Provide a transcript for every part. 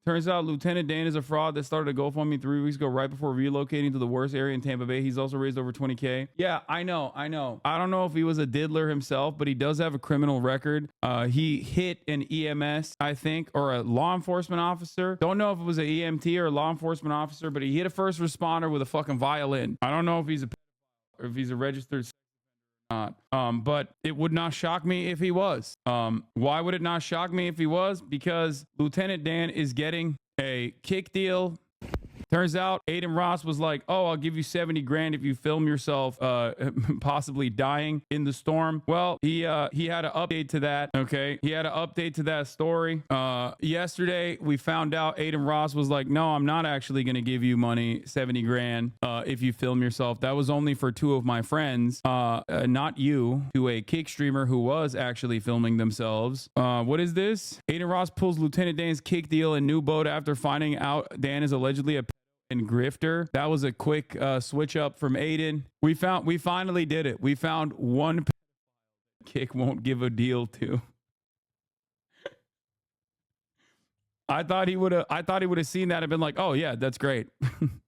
Turns out Lieutenant Dan is a fraud that started a GoFundMe 3 weeks ago, right before relocating to the worst area in Tampa Bay. He's also raised over 20K. Yeah, I know. I don't know if he was a diddler himself, but he does have a criminal record. He hit an EMS, I think, or a law enforcement officer. Don't know if it was an EMT or a law enforcement officer, but he hit a first responder with a fucking violin. I don't know if he's a registered not. But it would not shock me if he was. Why would it not shock me if he was? Because Lieutenant Dan is getting a kick deal. Turns out Aiden Ross was like, oh, I'll give you 70 grand if you film yourself possibly dying in the storm. Well, he had an update to that. Okay. He had an update to that story. Yesterday, we found out Aiden Ross was like, no, I'm not actually going to give you money, 70 grand, if you film yourself. That was only for 2 of my friends, not you, to a kick streamer who was actually filming themselves. What is this? Aiden Ross pulls Lieutenant Dan's kick deal and new boat after finding out Dan is allegedly a and grifter. That was a quick switch up from Aiden. We finally did it. We found one kick won't give a deal to. I thought he would have seen that and been like, oh yeah, that's great.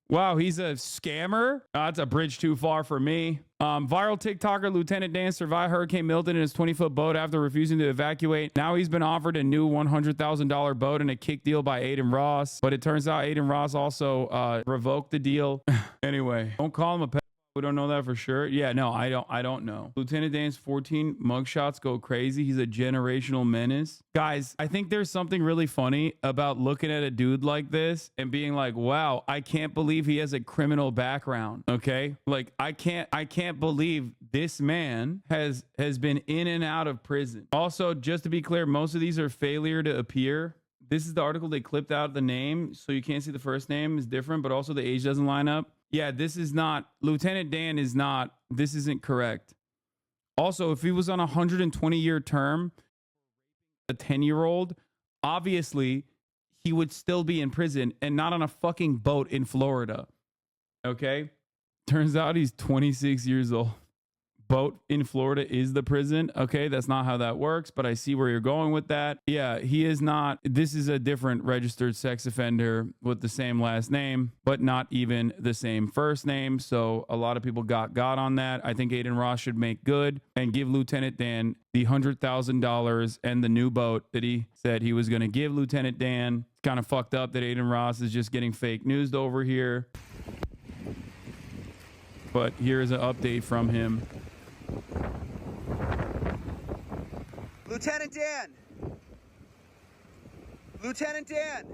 Wow, he's a scammer. That's a bridge too far for me. Viral TikToker Lieutenant Dan survived Hurricane Milton in his 20-foot boat after refusing to evacuate. Now he's been offered a new $100,000 boat and a kick deal by Aiden Ross. But it turns out Aiden Ross also revoked the deal. Anyway, don't call him a pedophile. We don't know that for sure. Yeah, no, I don't know. Lieutenant Dan's 14 mugshots go crazy. He's a generational menace. Guys, I think there's something really funny about looking at a dude like this and being like, wow, I can't believe he has a criminal background. Okay? Like, I can't believe this man has been in and out of prison. Also, just to be clear, most of these are failure to appear. This is the article they clipped out the name, so you can't see the first name is different, but also the age doesn't line up. Yeah, this is not, Lieutenant Dan is not, this isn't correct. Also, if he was on a 120-year term, a 10-year-old, obviously he would still be in prison and not on a fucking boat in Florida. Okay? Turns out he's 26 years old. Boat in Florida is the prison. Okay, that's not how that works, but I see where you're going with that. Yeah, he is not. This is a different registered sex offender with the same last name, but not even the same first name. So a lot of people got on that. I think Aiden Ross should make good and give Lieutenant Dan the $100,000 and the new boat that he said he was going to give Lieutenant Dan. It's kind of fucked up that Aiden Ross is just getting fake news over here. But here's an update from him. Lieutenant Dan! Lieutenant Dan!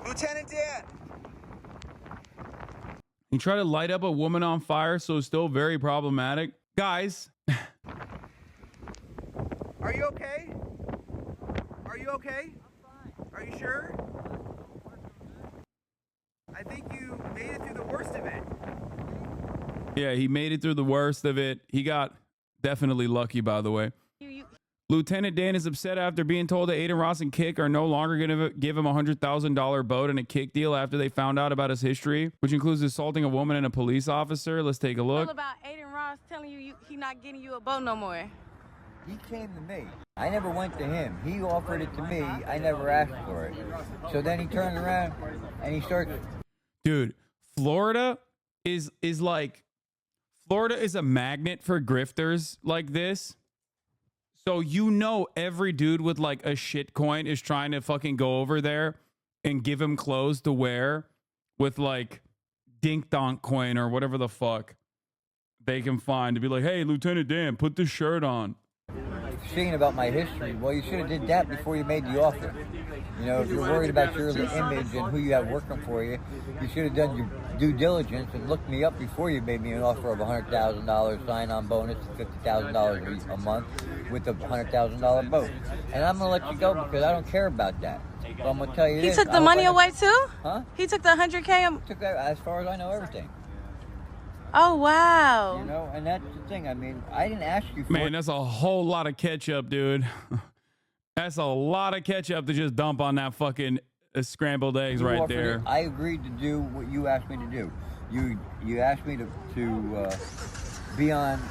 Lieutenant Dan! He tried to light up a woman on fire, so it's still very problematic. Guys. Are you okay? Are you okay? I'm fine. Are you sure? I think you made it through the worst of it. Yeah, he made it through the worst of it. He got definitely lucky, by the way. Lieutenant Dan is upset after being told that Aiden Ross and Kick are no longer going to give him a $100,000 boat and a kick deal after they found out about his history, which includes assaulting a woman and a police officer. Let's take a look. What about Aiden Ross telling you he not getting you a boat no more? He came to me. I never went to him. He offered it to me. I never asked for it. So then he turned around and he started. Dude, Florida is like, Florida is a magnet for grifters like this. So you know every dude with like a shit coin is trying to fucking go over there and give him clothes to wear with like dink donk coin or whatever the fuck they can find to be like, hey, Lieutenant Dan, put this shirt on. Saying about my history, well, you should have did that before you made the offer. You know, if you're worried about your image and who you have working for you, you should have done your due diligence and looked me up before you made me an offer of $100,000 sign-on bonus and $50,000 a month with a $100,000 boat. And I'm gonna let you go because I don't care about that. But I'm gonna tell you this. He took the money away too? Huh? He took the 100K? Took that, as far as I know, everything. Oh, wow. You know, and that's the thing. I mean, I didn't ask you for Man, that's a whole lot of ketchup, dude. That's a lot of ketchup to just dump on that fucking scrambled eggs right there. I agreed to do what you asked me to do. You asked me to be on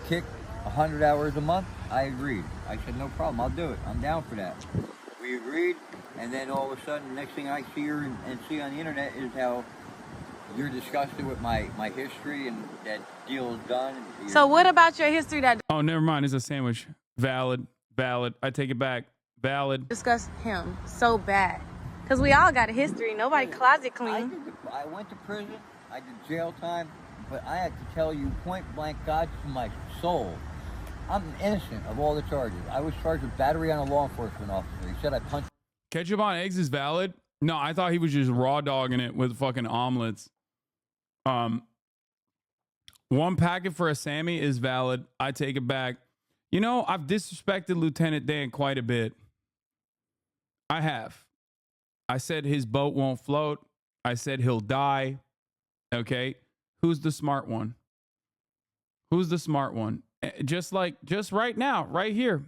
Kick 100 hours a month. I agreed. I said, no problem, I'll do it. I'm down for that. We agreed, and then all of a sudden, the next thing I see her and see on the internet is how you're disgusted with my history and that deal is done. So what about your history that Oh, never mind. It's a sandwich. Valid. Valid. I take it back. Valid. discussed him so bad? Because we all got a history. Nobody closet clean. I went to prison. I did jail time, but I had to tell you point blank, God to my soul, I'm innocent of all the charges. I was charged with battery on a law enforcement officer. He said I punched. Ketchup on eggs is valid. No, I thought he was just raw dogging it with fucking omelets. One packet for a Sammy is valid. I take it back. You know, I've disrespected Lieutenant Dan quite a bit. I have. I said his boat won't float. I said he'll die. Okay. Who's the smart one? Who's the smart one? Just right now, right here.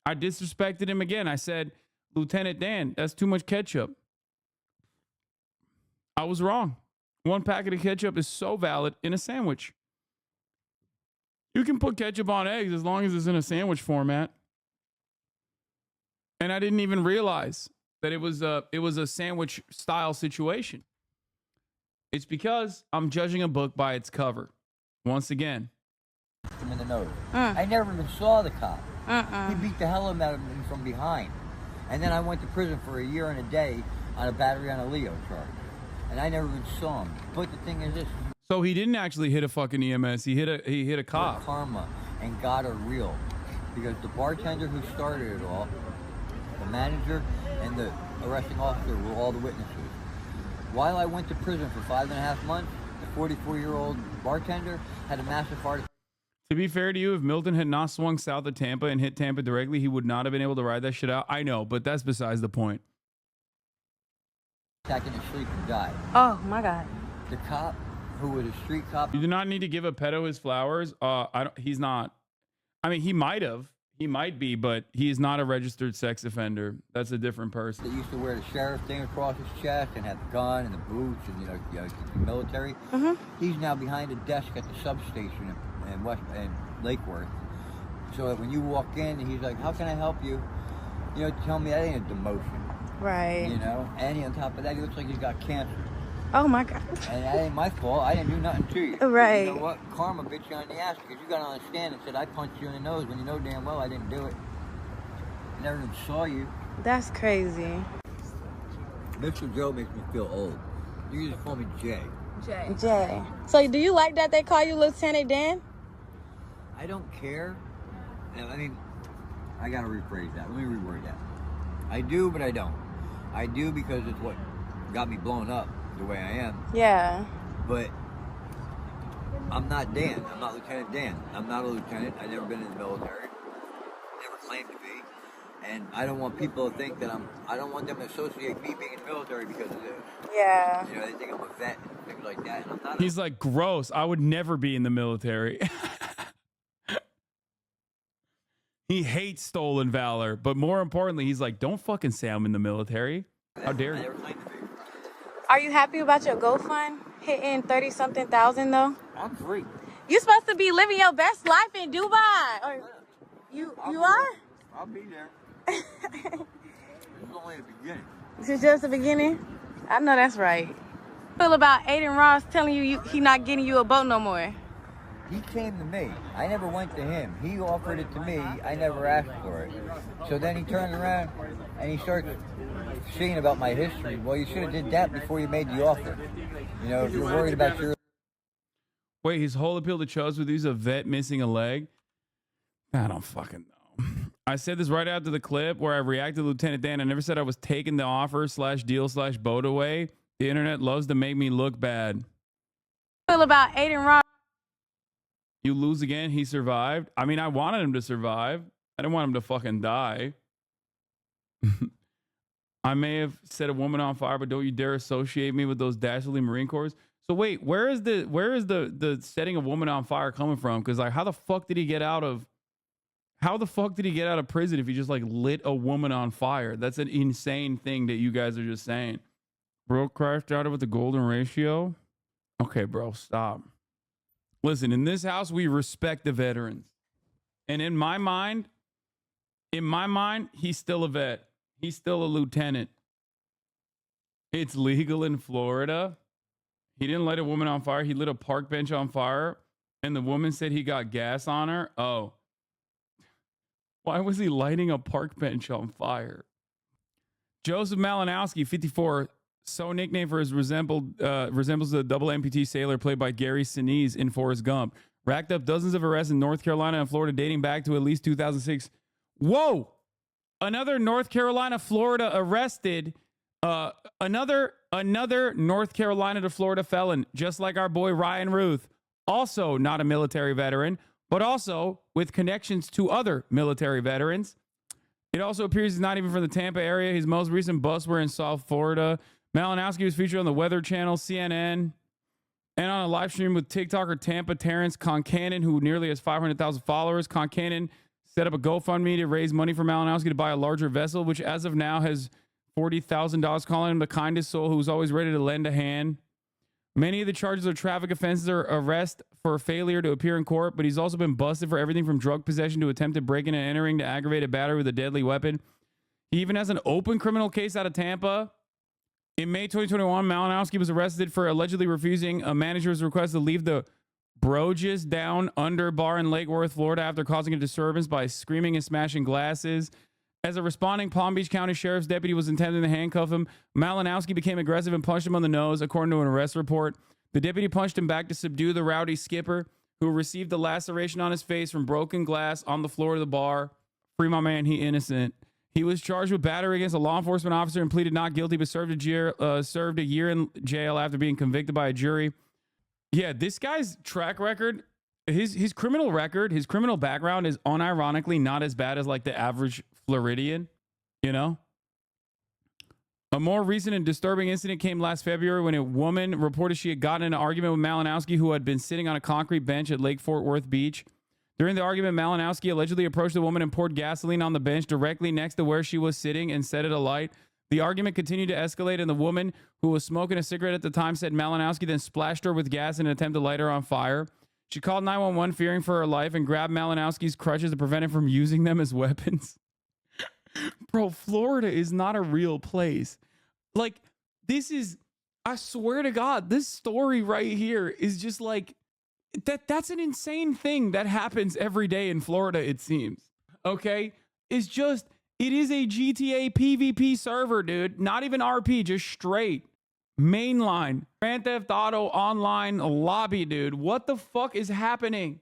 I disrespected him again. I said, Lieutenant Dan, that's too much ketchup. I was wrong. One packet of ketchup is so valid in a sandwich. You can put ketchup on eggs as long as it's in a sandwich format. And I didn't even realize that it was a sandwich style situation. It's because I'm judging a book by its cover. Once again. Him in the nose. I never even saw the cop. He beat the hell out of me from behind. And then I went to prison for a year and a day on a battery on a Leo charge. And I never even saw him. But the thing is this. So he didn't actually hit a fucking EMS. He hit a cop. Karma and God are real. Because the bartender who started it all, the manager, and the arresting officer were all the witnesses. While I went to prison for 5.5 months, the 44-year-old bartender had a massive heart attack. To be fair to you, if Milton had not swung south of Tampa and hit Tampa directly, he would not have been able to ride that shit out. I know, but that's besides the point. Attack in his sleep and died. Oh my God. The cop, who was a street cop. You do not need to give a pedo his flowers. He's not. I mean, he might have. He might be, but he is not a registered sex offender. That's a different person. That used to wear the sheriff thing across his chest and had the gun and the boots and the military. He's now behind a desk at the substation in Lake Worth. So that when you walk in, he's like, "How can I help you?" Tell me that ain't a demotion. Right. And on top of that, he looks like he's got cancer. Oh my God. And that ain't my fault. I didn't do nothing to you. Right. You know what? Karma bit you on the ass because you got on the stand and said, I punched you in the nose when you know damn well I didn't do it. I never even saw you. That's crazy. Mr. Joe makes me feel old. You can just call me Jay. Jay. So do you like that they call you Lieutenant Dan? I don't care. I mean, I gotta rephrase that. Let me reword that. I do, but I don't. I do because it's what got me blown up the way I am. Yeah. But I'm not Dan. I'm not Lieutenant Dan. I'm not a lieutenant. I've never been in the military. Never claimed to be. And I don't want people to think that I don't want them to associate me being in the military because of this. Yeah. They think I'm a vet and things like that. And I'm not. He's like, gross. I would never be in the military. He hates stolen valor, but more importantly, he's like, don't fucking say I'm in the military. How dare you? Are you happy about your GoFund hitting 30-something thousand though? I'm free. You supposed to be living your best life in Dubai. Or you are? I'll be there. This is only the beginning. This is just the beginning? I know that's right. Feel about Aiden Ross telling you he not getting you a boat no more. He came to me. I never went to him. He offered it to me. I never asked for it. So then he turned around and he starts seeing about my history. Well, you should have did that before you made the offer. If you're worried about your... Wait, his whole appeal to chose with he's a vet missing a leg? I don't fucking know. I said this right after the clip where I reacted to Lieutenant Dan. I never said I was taking the offer /deal/boat away. The internet loves to make me look bad. Feel about Aiden Ross. You lose again, he survived. I mean, I wanted him to survive. I didn't want him to fucking die. I may have set a woman on fire, but don't you dare associate me with those dastardly Marine Corps. So wait, where is the setting a woman on fire coming from? Because how the fuck did he get out of prison if he just lit a woman on fire? That's an insane thing that you guys are just saying. Bro crashed out with the golden ratio. Okay, bro, stop. Listen, in this house, we respect the veterans. And in my mind, he's still a vet. He's still a lieutenant. It's legal in Florida. He didn't light a woman on fire. He lit a park bench on fire. And the woman said he got gas on her. Oh. Why was he lighting a park bench on fire? Joseph Malinowski, 54, so nicknamed for his resembles the double amputee sailor played by Gary Sinise in Forrest Gump. Racked up dozens of arrests in North Carolina and Florida dating back to at least 2006. Whoa! Another North Carolina, Florida arrested. Another North Carolina to Florida felon, just like our boy Ryan Ruth. Also not a military veteran, but also with connections to other military veterans. It also appears he's not even from the Tampa area. His most recent busts were in South Florida. Malinowski was featured on the Weather Channel, CNN, and on a live stream with TikToker Tampa Terrence Concannon, who nearly has 500,000 followers. Concannon set up a GoFundMe to raise money for Malinowski to buy a larger vessel, which as of now has $40,000, calling him the kindest soul who's always ready to lend a hand. Many of the charges of traffic offenses are arrest for failure to appear in court, but he's also been busted for everything from drug possession to attempted breaking and entering to aggravated battery with a deadly weapon. He even has an open criminal case out of Tampa. In May 2021, Malinowski was arrested for allegedly refusing a manager's request to leave the Broges Down Under bar in Lake Worth, Florida, after causing a disturbance by screaming and smashing glasses. As a responding Palm Beach County Sheriff's deputy was intending to handcuff him, Malinowski became aggressive and punched him on the nose, according to an arrest report. The deputy punched him back to subdue the rowdy skipper, who received a laceration on his face from broken glass on the floor of the bar. Free my man, he innocent. He was charged with battery against a law enforcement officer and pleaded not guilty, but served a year in jail after being convicted by a jury. Yeah, this guy's track record, his criminal record, his criminal background is unironically not as bad as like the average Floridian, you know? A more recent and disturbing incident came last February when a woman reported she had gotten in an argument with Malinowski, who had been sitting on a concrete bench at Lake Fort Worth Beach. During the argument, Malinowski allegedly approached the woman and poured gasoline on the bench directly next to where she was sitting and set it alight. The argument continued to escalate, and the woman, who was smoking a cigarette at the time, said Malinowski then splashed her with gas in an attempt to light her on fire. She called 911 fearing for her life and grabbed Malinowski's crutches to prevent him from using them as weapons. Bro, Florida is not a real place. Like, this is, I swear to God, this story right here is just like, that's an insane thing that happens every day in Florida, it seems. Okay? It's just, it is a GTA PvP server, dude. Not even RP, just straight. Mainline. Grand Theft Auto online lobby, dude. What the fuck is happening?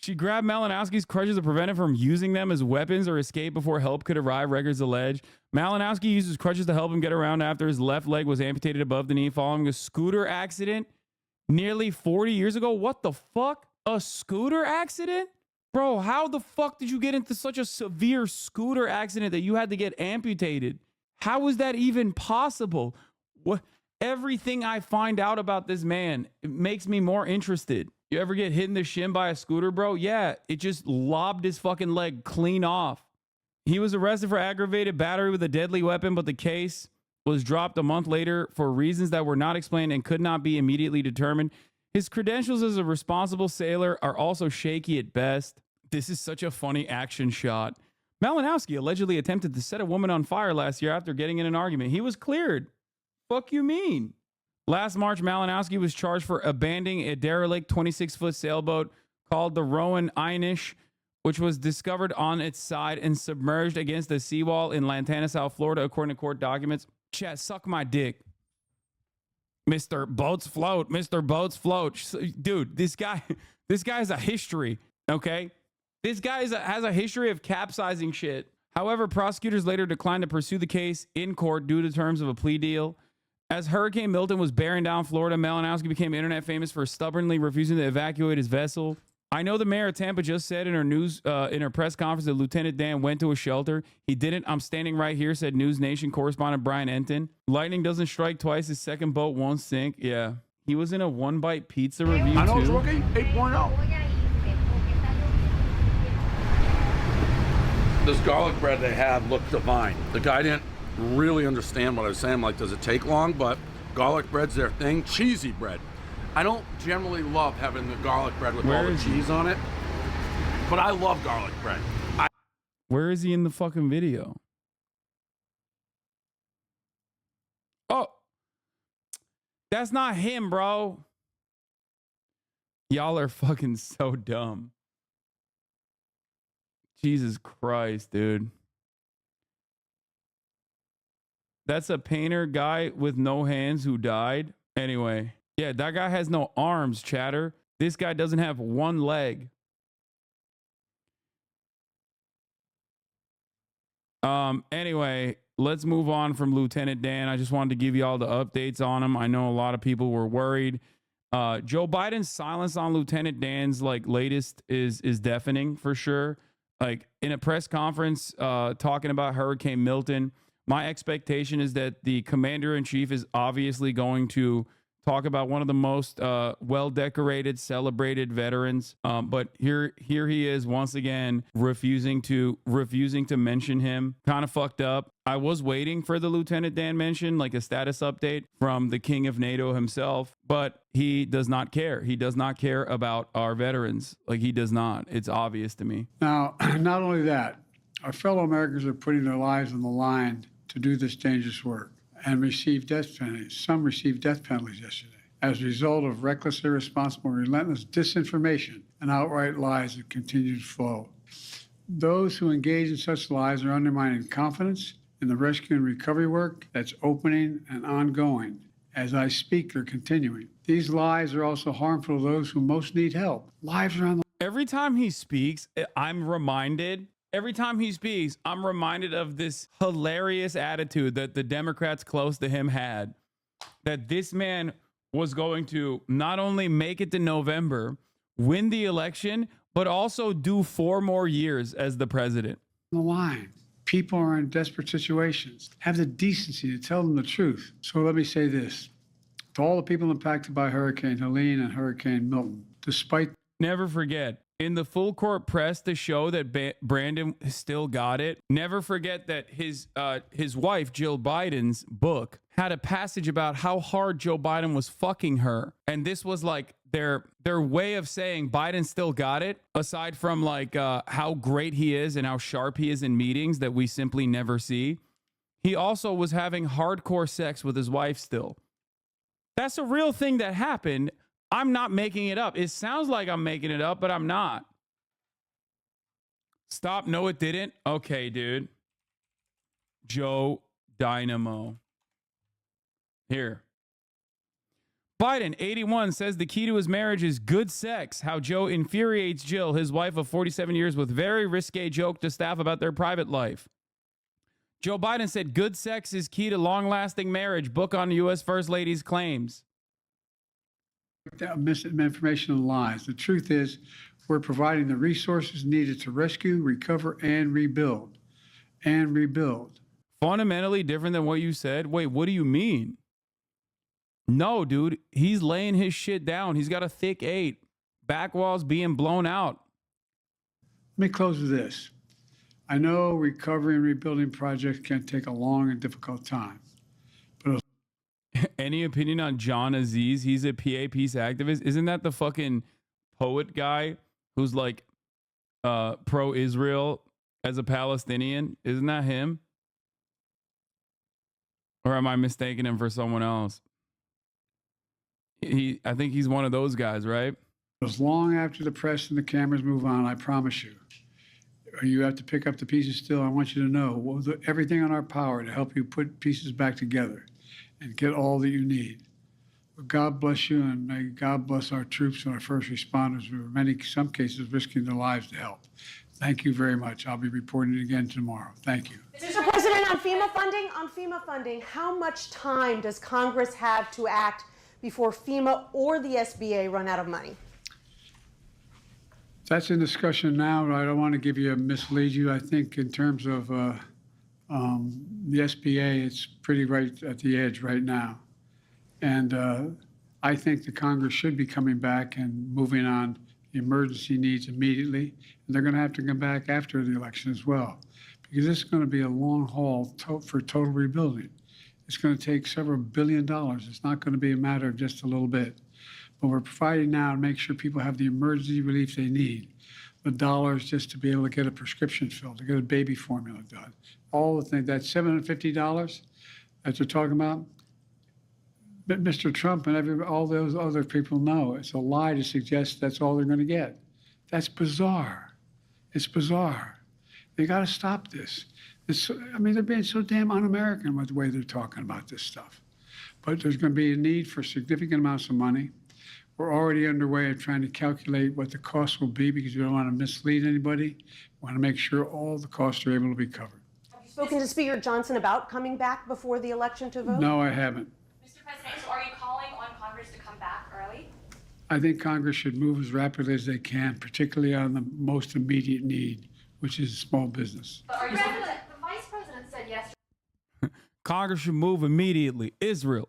She grabbed Malinowski's crutches to prevent him from using them as weapons or escape before help could arrive, records allege. Malinowski used his crutches to help him get around after his left leg was amputated above the knee following a scooter accident nearly 40 years ago. What the fuck? A scooter accident? Bro, how the fuck did you get into such a severe scooter accident that you had to get amputated? How is that even possible? What? Everything I find out about this man, it makes me more interested. You ever get hit in the shin by a scooter, bro? Yeah, it just lobbed his fucking leg clean off. He was arrested for aggravated battery with a deadly weapon, but the case was dropped a month later for reasons that were not explained and could not be immediately determined. His credentials as a responsible sailor are also shaky at best. This is such a funny action shot. Malinowski allegedly attempted to set a woman on fire last year after getting in an argument. He was cleared. Fuck you mean? Last March, Malinowski was charged for abandoning a derelict 26-foot sailboat called the Rowan Einish, which was discovered on its side and submerged against the seawall in Lantana, South Florida, according to court documents. Chat, suck my dick. Mr. Boats Float. Mr. Boats Float. Dude, this guy has a history, okay? This guy has a history of capsizing shit. However, prosecutors later declined to pursue the case in court due to terms of a plea deal. As Hurricane Milton was bearing down Florida, Malinowski became internet famous for stubbornly refusing to evacuate his vessel. I know the mayor of Tampa just said in her press conference that Lieutenant Dan went to a shelter. He didn't. I'm standing right here, said News Nation correspondent Brian Enton. Lightning doesn't strike twice. His second boat won't sink. Yeah. He was in a One Bite Pizza review, too. I know it's rookie, 8.0. This garlic bread they had looked divine. The guy didn't really understand what I was saying. I'm like, does it take long? But garlic bread's their thing. Cheesy bread. I don't generally love having the garlic bread with all the cheese on it. But I love garlic bread. Where is he in the fucking video? Oh, that's not him, bro. Y'all are fucking so dumb. Jesus Christ, dude. That's a painter guy with no hands who died. Anyway, yeah, that guy has no arms, chatter. This guy doesn't have one leg. Anyway, let's move on from Lieutenant Dan. I just wanted to give you all the updates on him. I know a lot of people were worried. Joe Biden's silence on Lieutenant Dan's latest is deafening for sure. Like in a press conference talking about Hurricane Milton, my expectation is that the commander in chief is obviously going to talk about one of the most well-decorated, celebrated veterans. But here he is once again refusing to mention him. Kind of fucked up. I was waiting for the Lieutenant Dan mention, like a status update from the king of NATO himself, but he does not care. He does not care about our veterans. Like he does not. It's obvious to me. Now, not only that, our fellow Americans are putting their lives on the line to do this dangerous work and receive death penalties. Some received death penalties yesterday as a result of reckless, irresponsible, relentless disinformation and outright lies that continue to flow. Those who engage in such lies are undermining confidence in the rescue and recovery work that's opening and ongoing. As I speak, they're continuing. These lies are also harmful to those who most need help. Lives are on the Every time he speaks, I'm reminded of this hilarious attitude that the Democrats close to him had, that this man was going to not only make it to November, win the election, but also do 4 more years as the president. line. People are in desperate situations. Have the decency to tell them the truth. So let me say this. To all the people impacted by Hurricane Helene and Hurricane Milton, despite Never forget, in the full court press to show that Brandon still got it, never forget that his wife, Jill Biden's book, had a passage about how hard Joe Biden was fucking her. And this was like their way of saying Biden still got it, aside from how great he is and how sharp he is in meetings that we simply never see. He also was having hardcore sex with his wife still. That's a real thing that happened. I'm not making it up. It sounds like I'm making it up, but I'm not. Stop. No, it didn't. Okay, dude. Joe Dynamo. Here. Biden, 81, says the key to his marriage is good sex. How Joe infuriates Jill, his wife of 47 years, with very risque joke to staff about their private life. Joe Biden said good sex is key to long-lasting marriage. Book on U.S. First Lady's claims. misinformation and lies. The truth is, we're providing the resources needed to rescue, recover, and rebuild. And rebuild. Fundamentally different than what you said? Wait, what do you mean? No, dude, he's laying his shit down. He's got a thick 8. Back walls being blown out. Let me close with this. I know recovery and rebuilding projects can take a long and difficult time. Any opinion on John Aziz? He's a PA peace activist. Isn't that the fucking poet guy who's like pro-Israel as a Palestinian? Isn't that him? Or am I mistaking him for someone else? I think he's one of those guys, right? As long after the press and the cameras move on, I promise you, you have to pick up the pieces still. I want you to know we'll do everything in our power to help you put pieces back together and get all that you need. But God bless you, and may God bless our troops and our first responders who are some cases risking their lives to help. Thank you very much. I'll be reporting again tomorrow. Thank you. Mr. President, on FEMA funding, how much time does Congress have to act before FEMA or the SBA run out of money? That's in discussion now. I don't want to mislead you. I think in terms of the SBA, it's pretty right at the edge right now. And I think the Congress should be coming back and moving on the emergency needs immediately. And they're going to have to come back after the election as well, because this is going to be a long haul for total rebuilding. It's going to take several $1 billion. It's not going to be a matter of just a little bit. But we're providing now to make sure people have the emergency relief they need. the dollars just to be able to get a prescription filled, to get a baby formula done. All the things, that $750 that you're talking about, but Mr. Trump and all those other people know it's a lie to suggest that's all they're going to get. That's bizarre. It's bizarre. They got to stop this. They're being so damn un-American with the way they're talking about this stuff. But there's going to be a need for significant amounts of money. We're already underway of trying to calculate what the cost will be because we don't want to mislead anybody. We want to make sure all the costs are able to be covered. Have you spoken to Speaker Johnson about coming back before the election to vote? No, I haven't. Mr. President, so are you calling on Congress to come back early? I think Congress should move as rapidly as they can, particularly on the most immediate need, which is small business. But are you the Vice President said yesterday. Congress should move immediately. Israel.